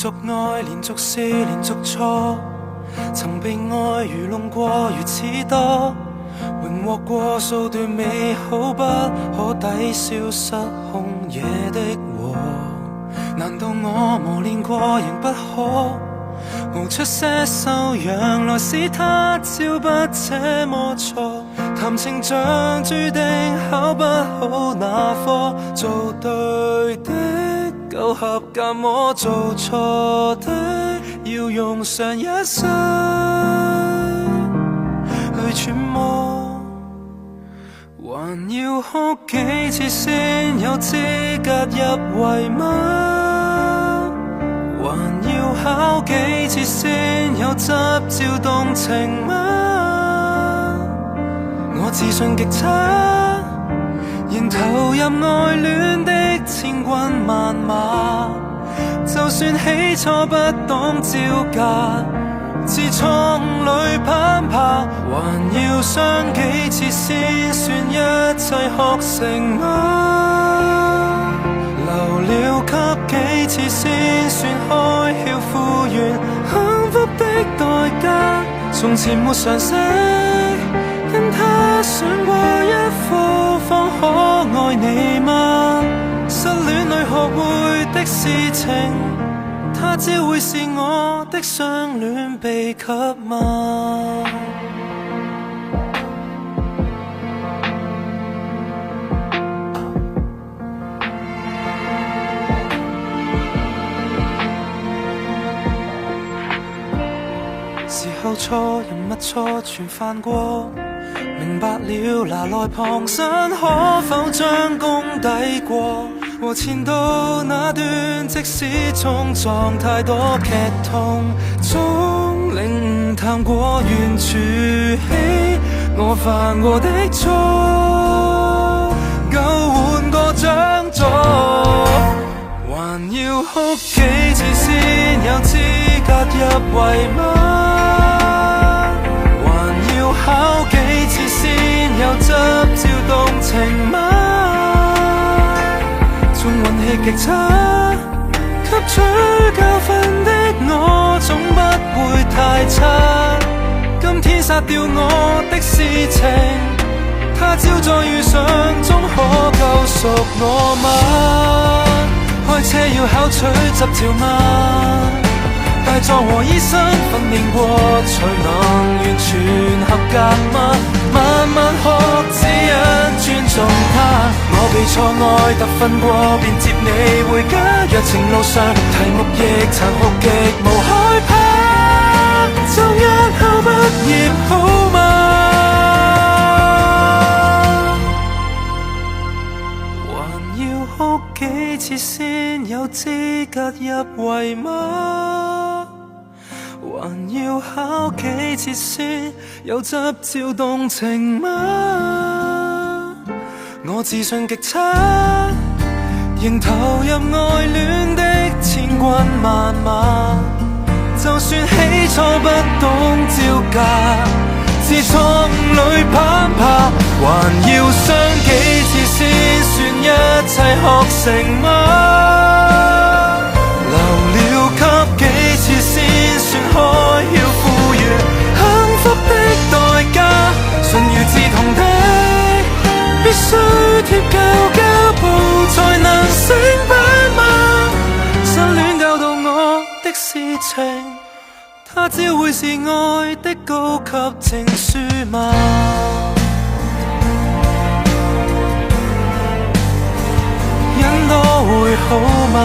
續愛，連續試，連續錯，曾被愛愚弄過如此多，榮獲過數段美好，不可抵消失控野的禍。難道我磨練過仍不可熬出些修養來使他朝不這麼錯？談情像注定考不好那科，做對的夠合格，我做錯的要用上一生去揣摩。還要哭幾次先有資格入圍嗎？還要考幾次先有執照動情嗎？我自信極差，仍投入愛戀的千軍萬馬。就算起初不懂招架，自創裏攀爬，還要傷幾次先算一切學成嗎？留了給幾次先算開竅復原幸福的代價？從前沒常識，跟他上過一課方可愛你嗎？失戀裏學會的事情，他只會是我的相戀秘笈嗎？時候錯，人物錯，全犯過，明白了拿來旁身，可否將功抵過？和前度那段即使衝撞太多劇痛中領悟淡過，完儲起我犯過的錯，夠換個獎座。還要哭幾次先有資格入圍嗎？還要考幾次先有執照動情嗎？縱運氣極差，吸取教訓的我總不會太差。今天殺掉我的事情，他朝再遇上總可救贖我嗎？開車要考取執照嗎？大狀和醫生訓練過才能完全合格嗎？慢慢學只因尊重他，我被錯愛特訓過便接你回家。若情路上題目亦殘酷極無害怕，就押後畢業好嗎？還要哭幾次先有資格入圍嗎？還要考幾次先有執照動情嗎？我自信極差，仍投入愛戀的千軍萬馬。就算起初不懂招架，自創裏攀爬，還要傷幾次先算一切學成嗎？留了給幾次先算開竅復原幸福的代價？順如志同的必須貼舊膠布才能升班嗎？失戀教導我的事情，它只會是愛的高級情書嗎？人都會好嗎？